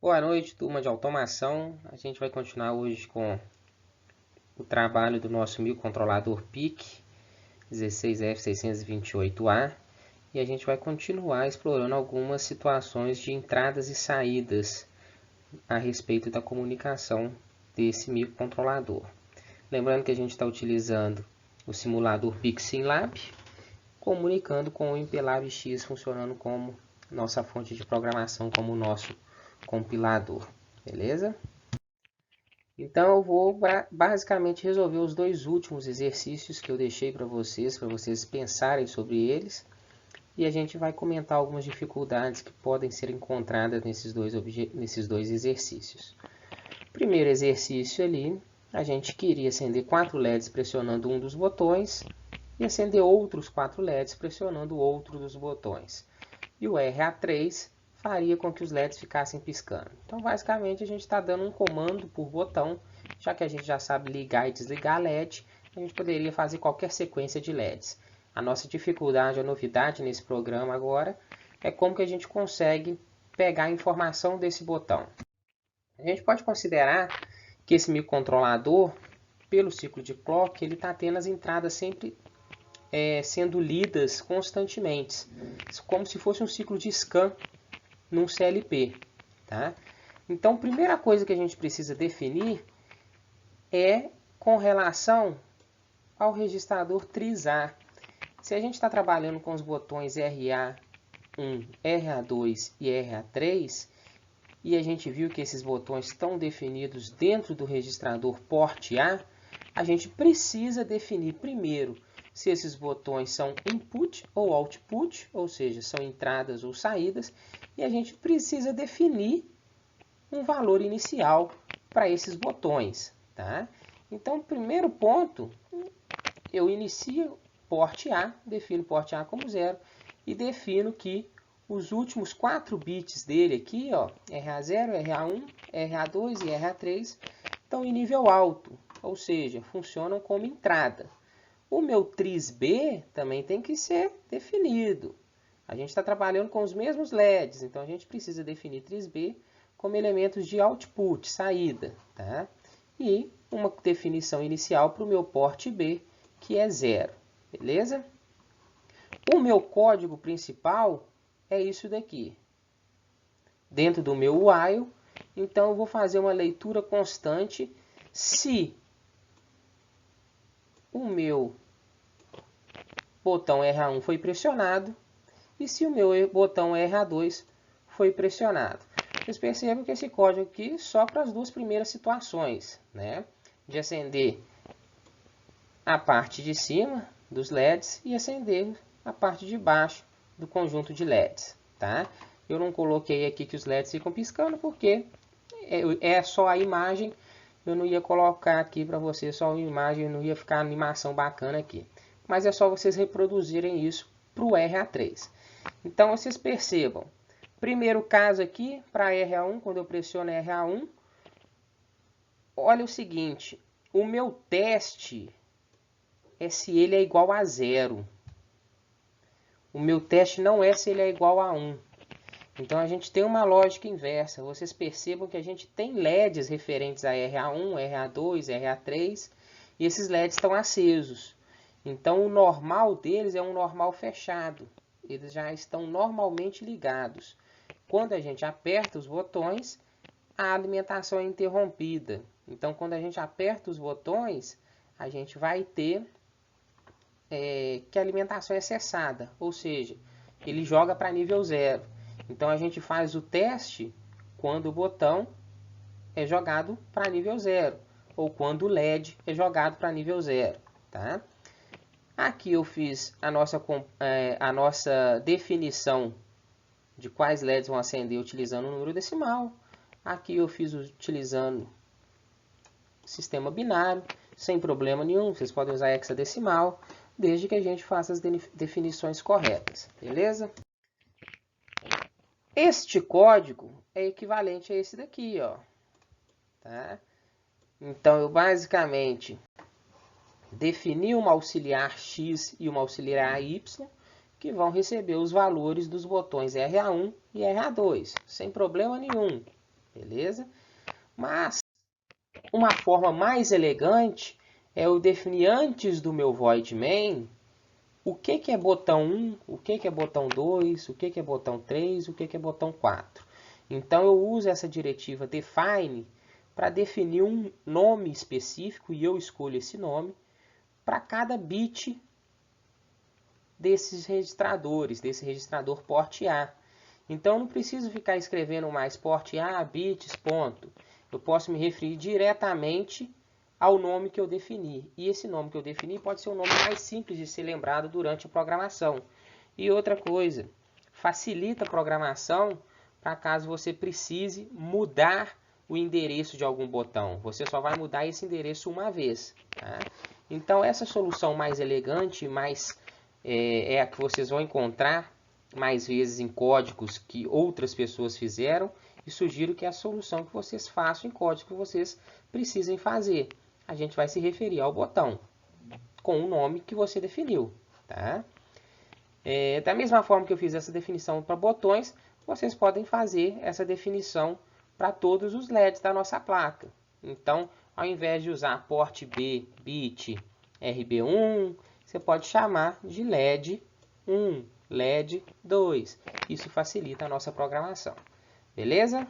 Boa noite, turma de automação. A gente vai continuar hoje com o trabalho do nosso microcontrolador PIC 16F628A e a gente vai continuar explorando algumas situações de entradas e saídas a respeito da comunicação desse microcontrolador. Lembrando que a gente está utilizando o simulador PIC Simlab, comunicando com o MPLAB X funcionando como nossa fonte de programação, como o nosso compilador, beleza? Então eu vou basicamente resolver os dois últimos exercícios que eu deixei para vocês pensarem sobre eles. E a gente vai comentar algumas dificuldades que podem ser encontradas nesses dois exercícios. Primeiro exercício ali, a gente queria acender 4 LEDs pressionando um dos botões e acender outros 4 LEDs pressionando outro dos botões. E o RA3 faria com que os LEDs ficassem piscando. Então, basicamente, a gente está dando um comando por botão, já que a gente já sabe ligar e desligar LED, a gente poderia fazer qualquer sequência de LEDs. A nossa dificuldade, a novidade nesse programa agora, é como que a gente consegue pegar a informação desse botão. A gente pode considerar que esse microcontrolador, pelo ciclo de clock, ele está tendo as entradas sempre sendo lidas constantemente, como se fosse um ciclo de scan num CLP, tá? Então, a primeira coisa que a gente precisa definir é com relação ao registrador TRISA. Se a gente está trabalhando com os botões RA1, RA2 e RA3, e a gente viu que esses botões estão definidos dentro do registrador porte a gente precisa definir primeiro se esses botões são input ou output, ou seja, são entradas ou saídas, e a gente precisa definir um valor inicial para esses botões, tá? Então, primeiro ponto, eu inicio porte A, defino porte A como 0 e defino que os últimos 4 bits dele aqui, ó, RA0, RA1, RA2 e RA3, estão em nível alto, ou seja, funcionam como entrada. O meu TRIS-B também tem que ser definido. A gente está trabalhando com os mesmos LEDs, então a gente precisa definir TRIS-B como elementos de output, saída, tá? E uma definição inicial para o meu porte B, que é 0, beleza? O meu código principal é isso daqui. Dentro do meu while, então eu vou fazer uma leitura constante se o meu botão RA1 foi pressionado e se o meu botão RA2 foi pressionado. Vocês percebem que esse código aqui só para as duas primeiras situações, né? De acender a parte de cima dos LEDs e acender a parte de baixo do conjunto de LEDs, tá? Eu não coloquei aqui que os LEDs ficam piscando porque é só a imagem. Eu não ia colocar aqui para vocês só uma imagem, não ia ficar animação bacana aqui. Mas é só vocês reproduzirem isso para o RA3. Então, vocês percebam. Primeiro caso aqui, para RA1, quando eu pressiono RA1, olha o seguinte, o meu teste é se ele é igual a 0. O meu teste não é se ele é igual a 1. Então, a gente tem uma lógica inversa. Vocês percebam que a gente tem LEDs referentes a RA1, RA2, RA3, e esses LEDs estão acesos. Então, o normal deles é um normal fechado. Eles já estão normalmente ligados. Quando a gente aperta os botões, a alimentação é interrompida. Então, quando a gente aperta os botões, a gente vai ter que a alimentação é cessada. Ou seja, ele joga para nível 0. Então, a gente faz o teste quando o botão é jogado para nível 0. Ou quando o LED é jogado para nível 0. Tá? Aqui eu fiz a nossa definição de quais LEDs vão acender utilizando o número decimal. Aqui eu fiz utilizando sistema binário, sem problema nenhum. Vocês podem usar hexadecimal, desde que a gente faça as definições corretas, beleza? Este código é equivalente a esse daqui, ó. Tá? Então, eu basicamente defini uma auxiliar X e uma auxiliar Y, que vão receber os valores dos botões RA1 e RA2, sem problema nenhum. beleza? Mas uma forma mais elegante é eu definir antes do meu void main o que é botão 1, o que é botão 2, o que é botão 3, o que é botão 4. Então eu uso essa diretiva define para definir um nome específico e eu escolho esse nome para cada bit desses registradores, desse registrador port A. Então eu não preciso ficar escrevendo mais port A, bits, ponto. Eu posso me referir diretamente ao nome que eu defini. E esse nome que eu defini pode ser um nome mais simples de ser lembrado durante a programação. E outra coisa, facilita a programação para caso você precise mudar o endereço de algum botão. Você só vai mudar esse endereço uma vez. Tá? Então essa solução mais elegante, mais é a que vocês vão encontrar mais vezes em códigos que outras pessoas fizeram e sugiro que é a solução que vocês façam em código que vocês precisem fazer. A gente vai se referir ao botão com o nome que você definiu. Tá? Da mesma forma que eu fiz essa definição para botões, vocês podem fazer essa definição para todos os LEDs da nossa placa. Então, ao invés de usar port B, bit, RB1, você pode chamar de LED 1, LED 2. Isso facilita a nossa programação. Beleza?